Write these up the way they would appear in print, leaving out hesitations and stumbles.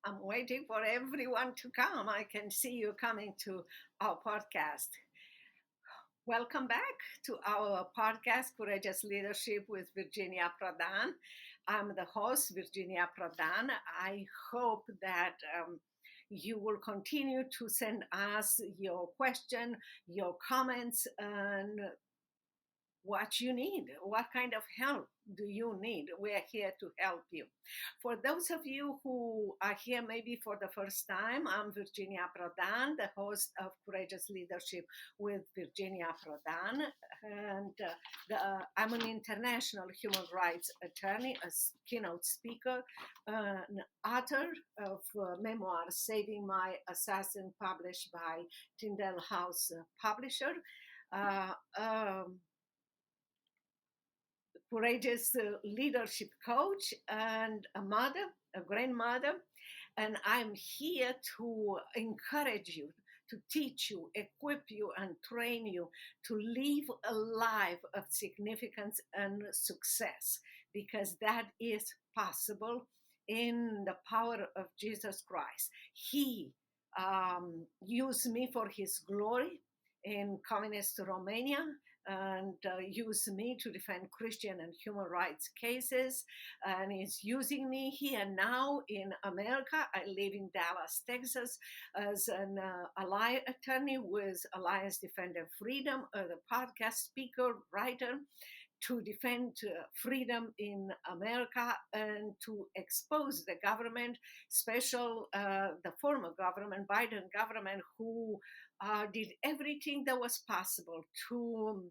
I'm waiting for everyone to come. I can see you coming to our podcast. Welcome back to our podcast, Courageous Leadership with Virginia Prodan. I'm the host, Virginia Prodan. I hope that you will continue to send us your question, your comments, and what you need. What kind of help do you need? We're here to help you. For those of you who are here maybe for the first time, I'm Virginia Prodan, the host of Courageous Leadership with Virginia Prodan. And I'm an international human rights attorney, a keynote speaker, an author of memoirs, Saving My Assassin, published by Tyndale House Publisher. Uh, um, Courageous leadership coach and a mother, a grandmother, and I'm here to encourage you, to teach you, equip you, and train you to live a life of significance and success, because that is possible in the power of Jesus Christ. He used me for his glory in communist Romania, and use me to defend Christian and human rights cases. And he's using me here now in America. I live in Dallas, Texas, as an ally attorney with Alliance Defender Freedom, the podcast speaker, writer, to defend freedom in America and to expose the government, the former government, Biden government, who did everything that was possible to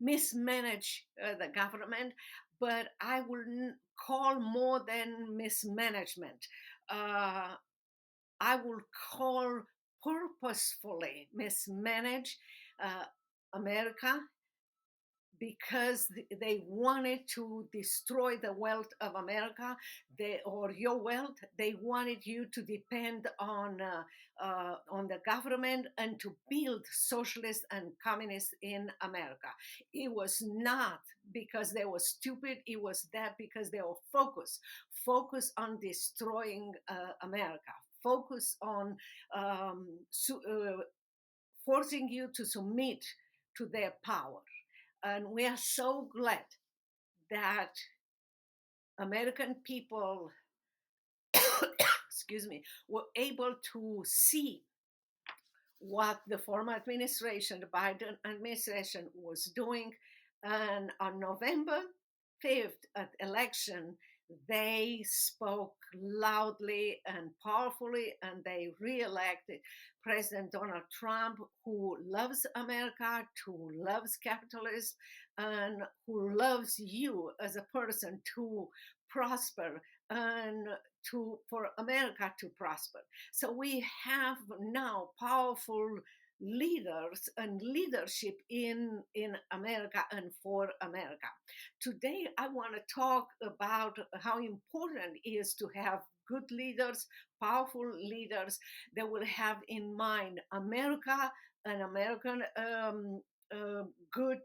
mismanage the government, but I will call more than mismanagement. I will call purposefully mismanage America, because they wanted to destroy the wealth of America, or your wealth. They wanted you to depend on the government and to build socialists and communists in America. It was not because they were stupid. It was that because they were focused on destroying America, focused on forcing you to submit to their power. And we are so glad that American people, excuse me, were able to see what the former administration, the Biden administration, was doing. And on November 5th at election, they spoke loudly and powerfully, and they re-elected President Donald Trump, who loves America, who loves capitalism, and who loves you as a person to prosper and for America to prosper. So we have now powerful leaders and leadership in America and for America. Today, I want to talk about how important it is to have good leaders, powerful leaders that will have in mind America and American good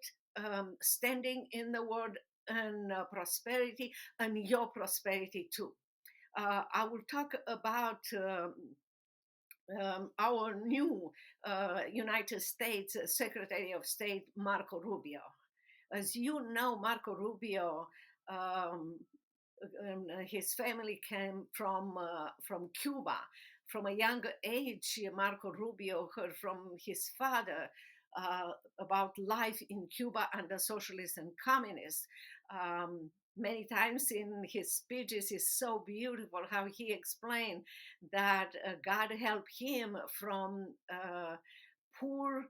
standing in the world, and prosperity, and your prosperity too. I will talk about our new United States Secretary of State, Marco Rubio. As you know, Marco Rubio, his family came from Cuba. From a young age, Marco Rubio heard from his father about life in Cuba under socialists and communists. Many times in his speeches, it's so beautiful how he explained that God helped him from poor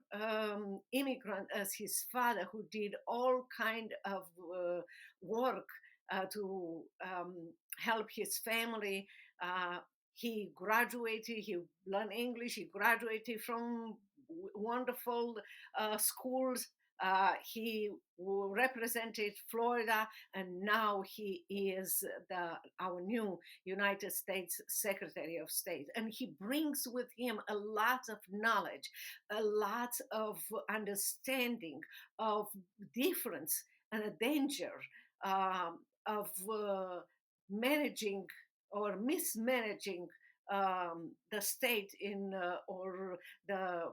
immigrant as his father, who did all kind of work to help his family. He graduated, he learned English, he graduated from wonderful schools. He represented Florida, and now he is our new United States Secretary of State. And he brings with him a lot of knowledge, a lot of understanding of difference and a danger of managing or mismanaging the state in or the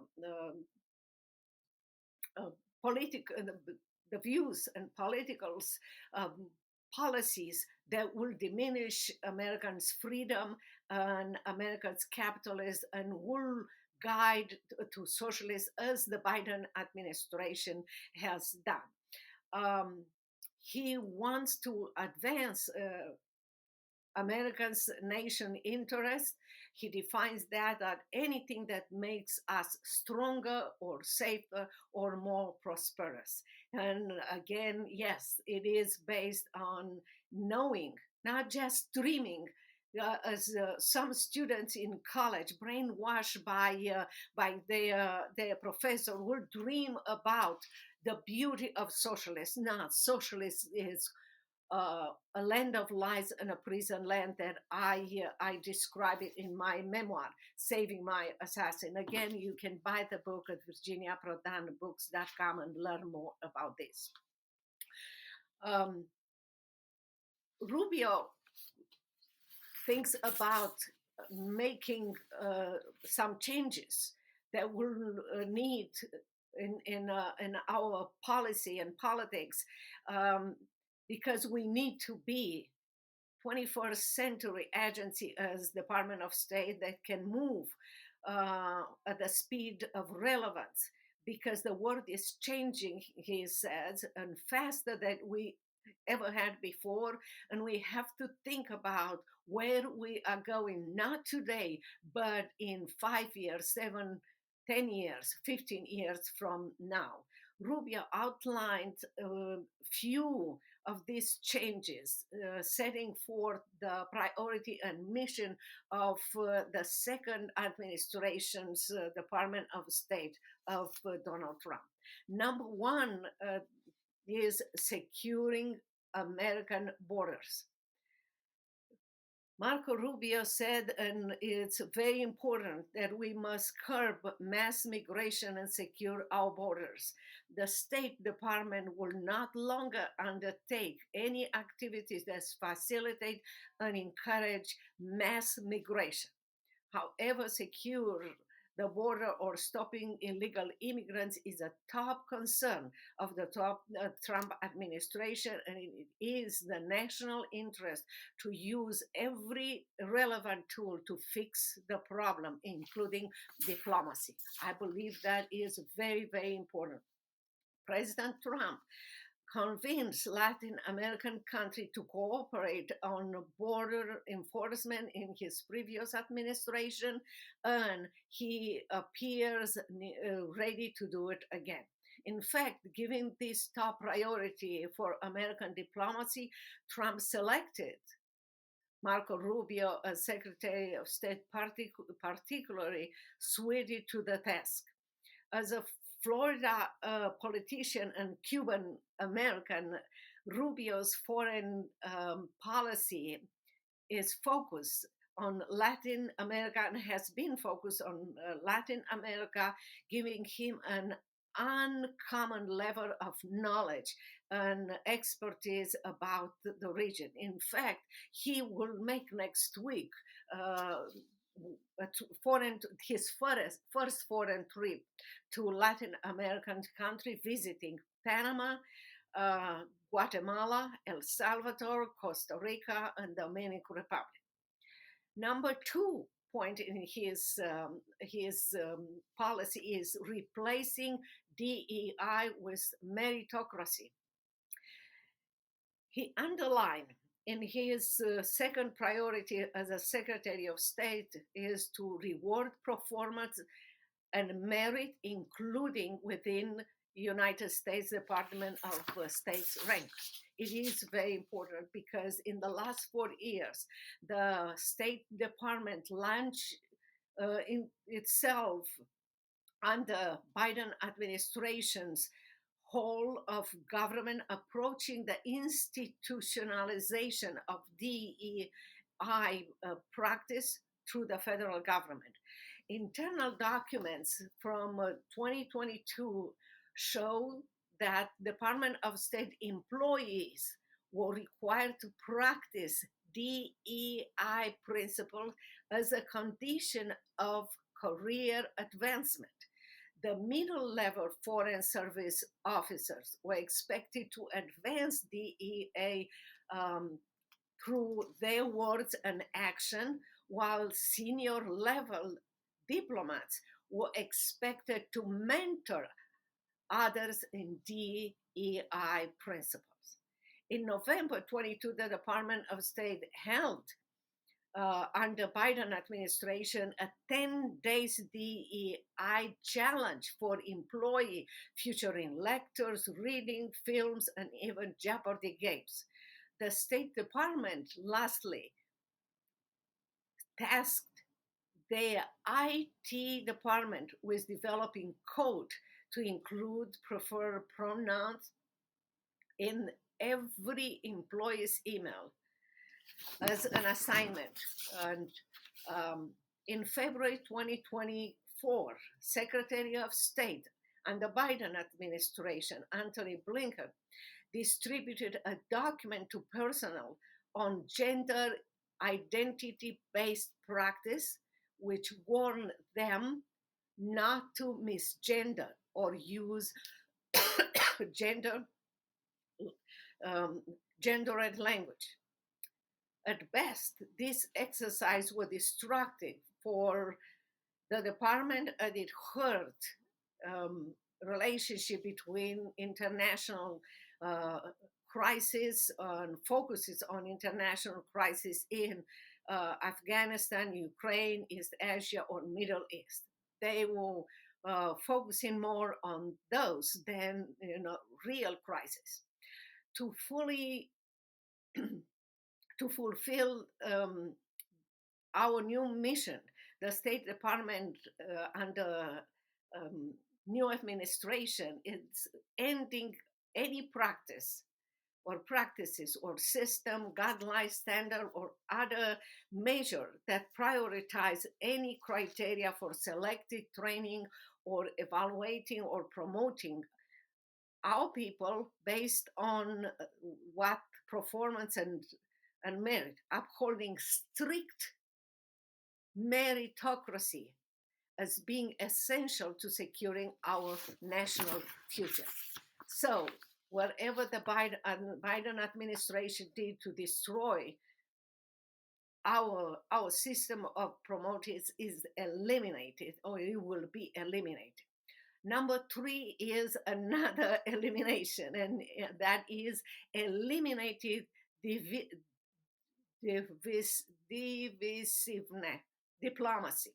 uh, political the views and politicals um, policies that will diminish Americans' freedom and Americans' capitalism and will guide to socialism as the Biden administration has done. Um, he wants to advance Americans' nation interest. He defines that as anything that makes us stronger or safer or more prosperous. And again, yes, it is based on knowing, not just dreaming. As some students in college, brainwashed by their professor, will dream about the beauty of socialism. Not socialism is a land of lies and a prison land that I describe it in my memoir, Saving My Assassin. Again, you can buy the book at Virginia Prodan books.com and learn more about this. Rubio thinks about making some changes that will need in our policy and politics, because we need to be 21st century agency as Department of State that can move at the speed of relevance, because the world is changing, he says, and faster than we ever had before. And we have to think about where we are going, not today, but in 5 years, 7, 10 years, 15 years from now. Rubio outlined a few of these changes, setting forth the priority and mission of the second administration's Department of State of Donald Trump. Number one is securing American borders. Marco Rubio said, and it's very important, that we must curb mass migration and secure our borders. The State Department will not longer undertake any activities that facilitate and encourage mass migration. However, secure the border or stopping illegal immigrants is a top concern of the Trump administration, and it is the national interest to use every relevant tool to fix the problem, including diplomacy. I believe that is very, very important. President Trump convinced Latin American countries to cooperate on border enforcement in his previous administration, and he appears ready to do it again. In fact, given this top priority for American diplomacy, Trump selected Marco Rubio as Secretary of State, particularly suited to the task. As a Florida politician and Cuban American, Rubio's foreign policy is focused on Latin America and has been focused on Latin America, giving him an uncommon level of knowledge and expertise about the region. In fact, he will make next week his first foreign trip to Latin American country, visiting Panama, Guatemala, El Salvador, Costa Rica, and Dominican Republic. Number two point in his policy is replacing DEI with meritocracy. He underlined in his second priority as a Secretary of State is to reward performance and merit, including within United States Department of State's rank. It is very important because in the last 4 years, the State Department launched in itself under Biden administration's whole of government approaching the institutionalization of DEI practice through the federal government. Internal documents from 2022 show that Department of State employees were required to practice DEI principle as a condition of career advancement. The middle level Foreign Service officers were expected to advance DEA um, through their words and action, while senior level diplomats were expected to mentor others in DEI principles. In November 22, the Department of State held under Biden administration a 10 days DEI challenge for employee featuring lectures, reading, films, and even Jeopardy games. The State Department, lastly, tasked their IT department with developing code to include preferred pronouns in every employee's email as an assignment. And in February 2024, Secretary of State under Biden administration, Anthony Blinken, distributed a document to personnel on gender identity-based practice, which warned them not to misgender or use gendered language. At best, this exercise was destructive for the department, and it hurt relationship between international crisis and focuses on international crisis in Afghanistan, Ukraine, East Asia, or Middle East. They will focusing more on those than real crisis. To fully to fulfill our new mission, the State Department under new administration is ending any practice or practices or system, guideline, standard, or other measure that prioritize any criteria for selected training or evaluating or promoting our people based on what performance and merit, upholding strict meritocracy as being essential to securing our national future. So, whatever the Biden administration did to destroy our system of promoters is eliminated, or it will be eliminated. Number 3 is another elimination, and that is eliminated divisiveness, diplomacy.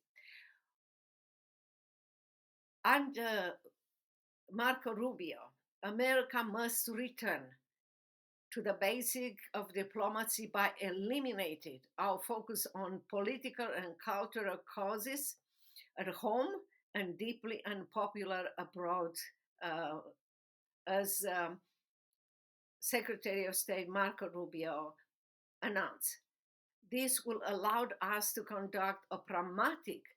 Under Marco Rubio, America must return to the basic of diplomacy by eliminating our focus on political and cultural causes at home and deeply unpopular abroad, as Secretary of State Marco Rubio announced. This will allow us to conduct a pragmatic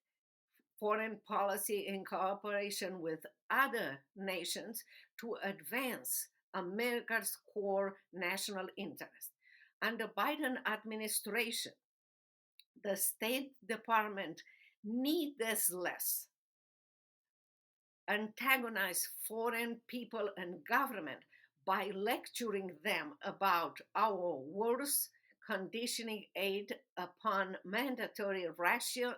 foreign policy in cooperation with other nations to advance America's core national interest. Under Biden administration, the State Department needless antagonize foreign people and government by lecturing them about our wars, conditioning aid upon mandatory racial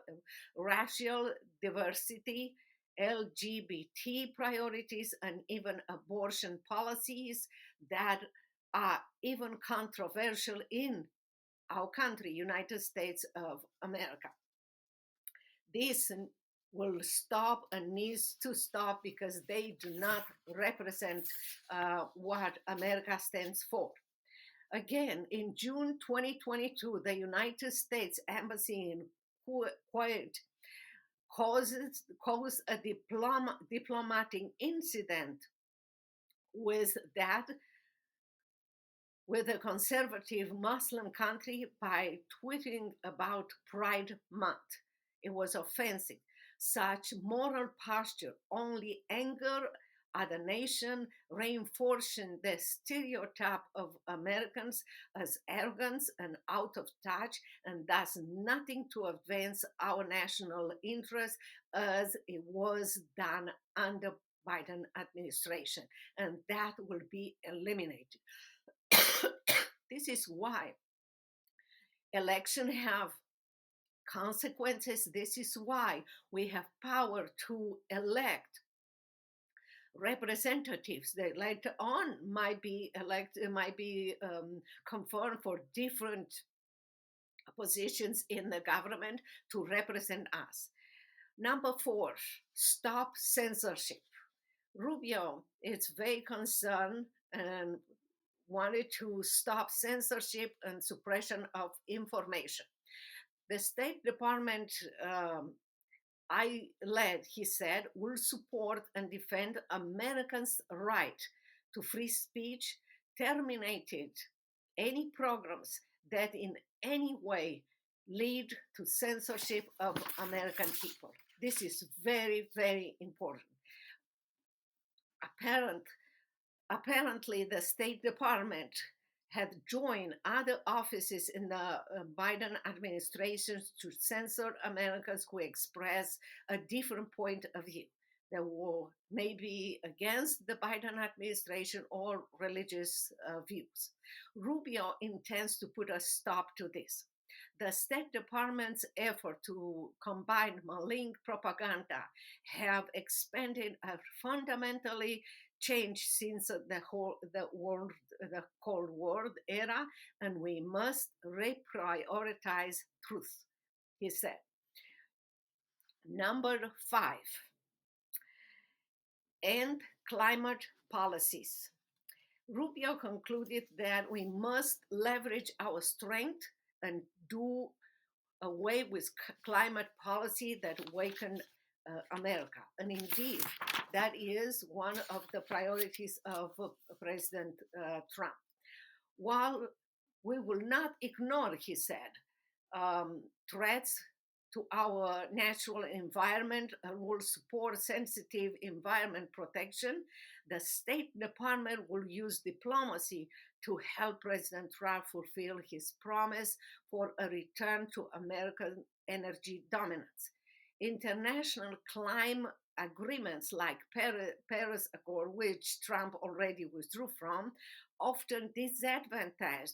diversity, LGBT priorities, and even abortion policies that are even controversial in our country, United States of America. This will stop and needs to stop because they do not represent what America stands for. Again, in June 2022, the United States Embassy in Kuwait caused a diplomatic incident with a conservative Muslim country by tweeting about Pride Month. It was offensive. Such moral posture only anger other nation, reinforcing the stereotype of Americans as arrogant and out of touch, and does nothing to advance our national interests as it was done under Biden administration, and that will be eliminated. This is why elections have consequences. This is why we have power to elect representatives that later on might be elected, might be confirmed for different positions in the government to represent us. Number four, stop censorship. Rubio is very concerned and wanted to stop censorship and suppression of information. The State Department I led, he said, will support and defend Americans' right to free speech, terminated any programs that in any way lead to censorship of American people. This is very, very important. Apparently, the State Department had joined other offices in the Biden administration to censor Americans who express a different point of view. That were maybe against the Biden administration or religious views. Rubio intends to put a stop to this. The State Department's effort to combine malign propaganda have expanded a fundamentally changed since the Cold War era, and we must reprioritize truth, he said. Number five, end climate policies. Rubio concluded that we must leverage our strength and do away with climate policy that weaken America. And indeed, that is one of the priorities of President Trump. While we will not ignore, he said, threats to our natural environment and will support sensitive environment protection, the State Department will use diplomacy to help President Trump fulfill his promise for a return to American energy dominance. International climate agreements like Paris Accord, which Trump already withdrew from, often disadvantage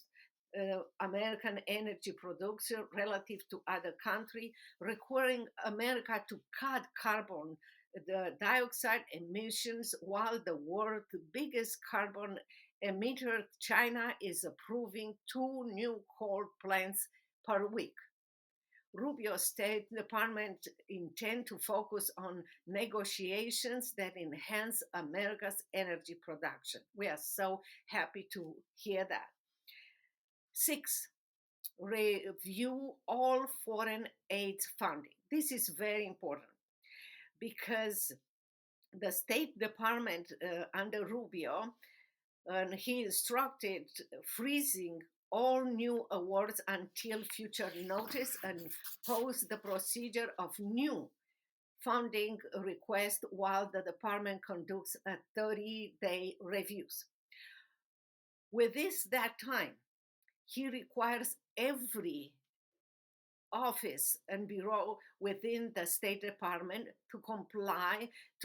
American energy production relative to other countries, requiring America to cut carbon dioxide emissions, while the world's biggest carbon emitter, China, is approving 2 new coal plants per week. Rubio's State Department intend to focus on negotiations that enhance America's energy production. We are so happy to hear that. 6, review all foreign aid funding. This is very important because the State Department under Rubio, and he instructed freezing all new awards until future notice and pose the procedure of new funding request while the department conducts a 30-day reviews. With that time, he requires every office and bureau within the State Department to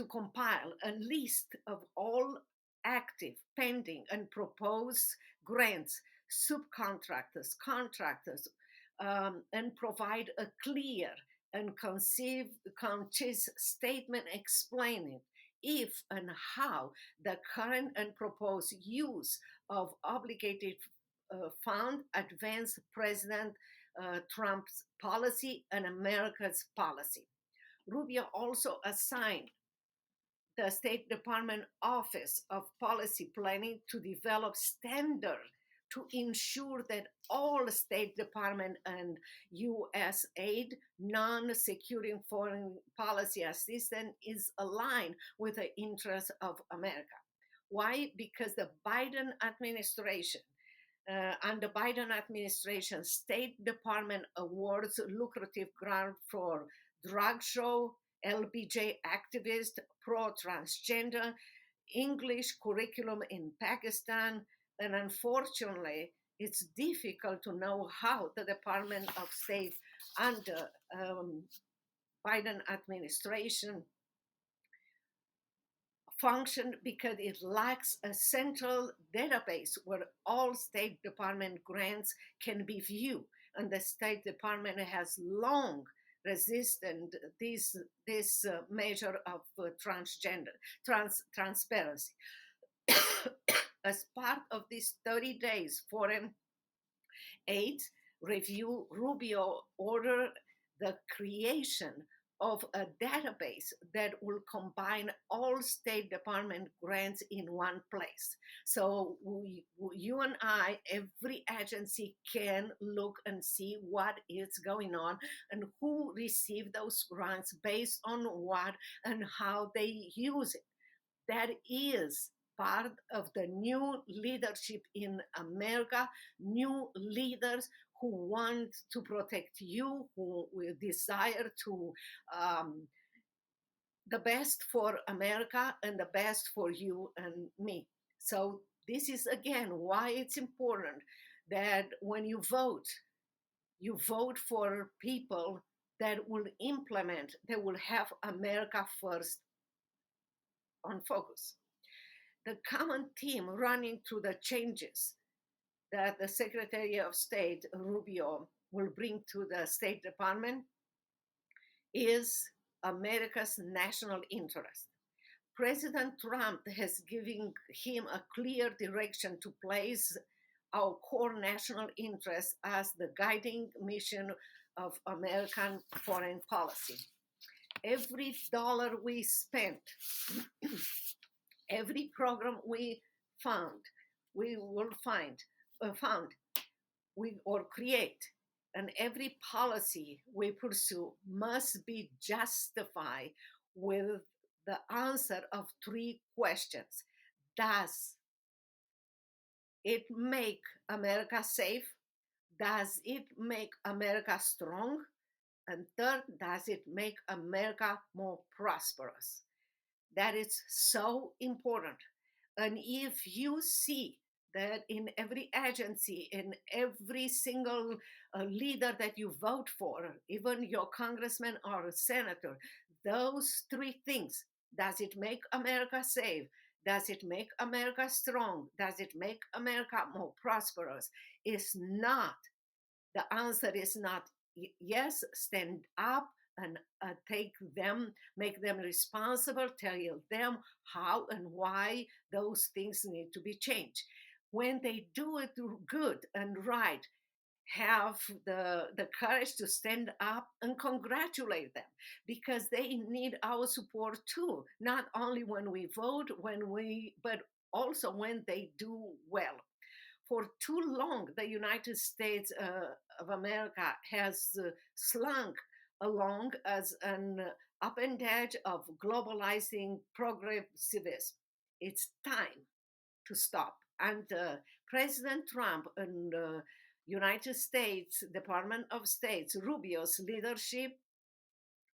compile a list of all active, pending, and proposed grants, subcontractors, contractors, and provide a clear and concise statement explaining if and how the current and proposed use of obligated fund advance President Trump's policy and America's policy. Rubio also assigned the State Department Office of Policy Planning to develop standards to ensure that all State Department and U.S. aid, non-securing foreign policy assistance is aligned with the interests of America. Why? Because the Biden administration, under Biden administration, State Department awards lucrative grant for drug show, LBJ activist, pro-transgender, English curriculum in Pakistan, and unfortunately, it's difficult to know how the Department of State under Biden administration function because it lacks a central database where all State Department grants can be viewed. And the State Department has long resisted this measure of transparency. As part of this 30 days foreign aid review, Rubio ordered the creation of a database that will combine all State Department grants in one place. So you and I, every agency can look and see what is going on and who received those grants based on what and how they use it. That is part of the new leadership in America, new leaders who want to protect you, who will desire to the best for America and the best for you and me. So this is again why it's important that when you vote for people that will implement, that will have America first on focus. The common theme running through the changes that the Secretary of State Rubio will bring to the State Department is America's national interest. President Trump has given him a clear direction to place our core national interest as the guiding mission of American foreign policy. Every dollar we spent, every program we found, we will found, we or create, and every policy we pursue must be justified with the answer of three questions. Does it make America safe? Does it make America strong? And third, does it make America more prosperous? That is so important. And if you see that in every agency, in every single leader that you vote for, even your congressman or senator, those three things, does it make America safe? Does it make America strong? Does it make America more prosperous? Is not, the answer is not yes, stand up and make them responsible, tell them how and why those things need to be changed. When they do it good and right, have the courage to stand up and congratulate them because they need our support too, not only when we vote, but also when they do well. For too long, the United States of America has slunk along as an appendage of globalizing progressivism. It's time to stop. And President Trump and United States Department of State's Rubio's leadership,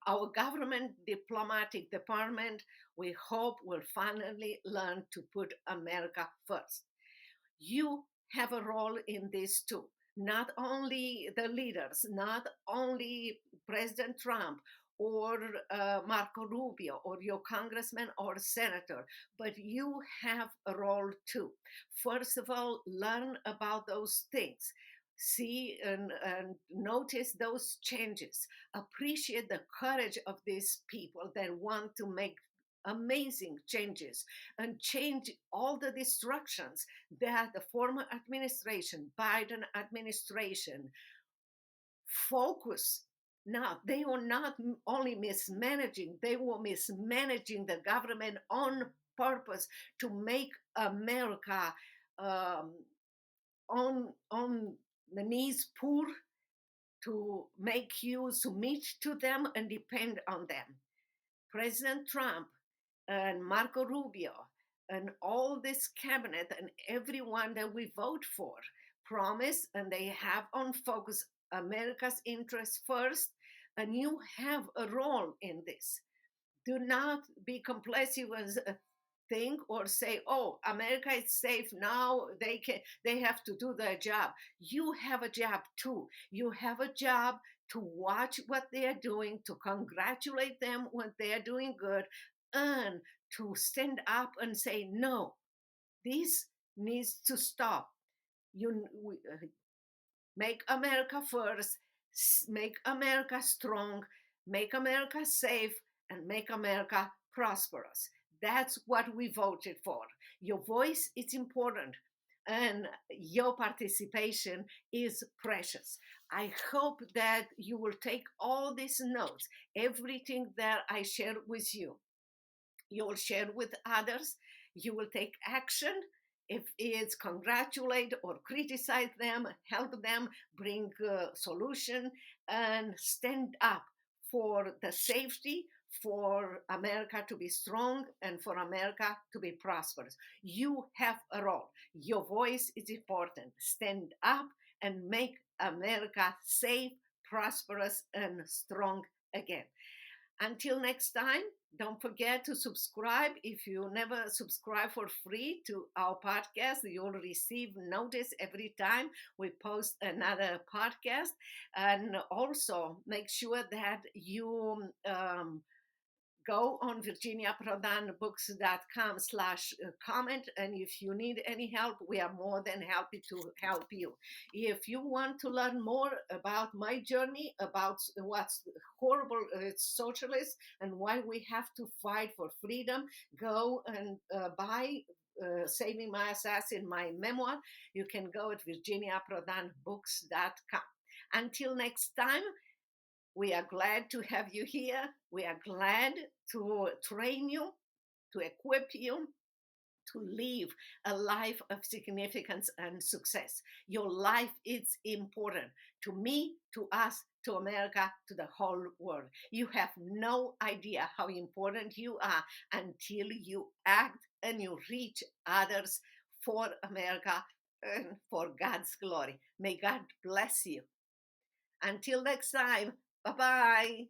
our government diplomatic department, we hope will finally learn to put America first. You have a role in this too. Not only the leaders, not only President Trump or Marco Rubio or your congressman or senator, but you have a role too. First of all, learn about those things. See and notice those changes. Appreciate the courage of these people that want to make amazing changes and change all the destructions that the former administration, Biden administration, focus. Now, they were not only mismanaging, they were mismanaging the government on purpose to make America on the knees poor, to make you submit to them and depend on them. President Trump and Marco Rubio and all this cabinet and everyone that we vote for promise, and they have on focus America's interests first, and you have a role in this. Do not be complacent think or say, oh, America is safe now, they have to do their job. You have a job too. You have a job to watch what they are doing, to congratulate them when they are doing good, and to stand up and say, no, this needs to stop. Make America first, make America strong, make America safe, and make America prosperous. That's what we voted for. Your voice is important, and your participation is precious. I hope that you will take all these notes, everything that I share with you. You will share with others. You will take action. If it's congratulate or criticize them, help them, bring a solution, and stand up for the safety, for America to be strong, and for America to be prosperous. You have a role. Your voice is important. Stand up and make America safe, prosperous, and strong again. Until next time, don't forget to subscribe. If you never subscribe for free to our podcast, you'll receive notice every time we post another podcast. And also make sure that you go on virginiaprodanbooks.com/comment, and if you need any help, we are more than happy to help you. If you want to learn more about my journey, about what's horrible socialist and why we have to fight for freedom, go and buy Saving My Assassin, my memoir. You can go at virginiaprodanbooks.com. Until next time, we are glad to have you here. We are glad to train you, to equip you to live a life of significance and success. Your life is important to me, to us, to America, to the whole world. You have no idea how important you are until you act and you reach others for America and for God's glory. May God bless you. Until next time, bye bye.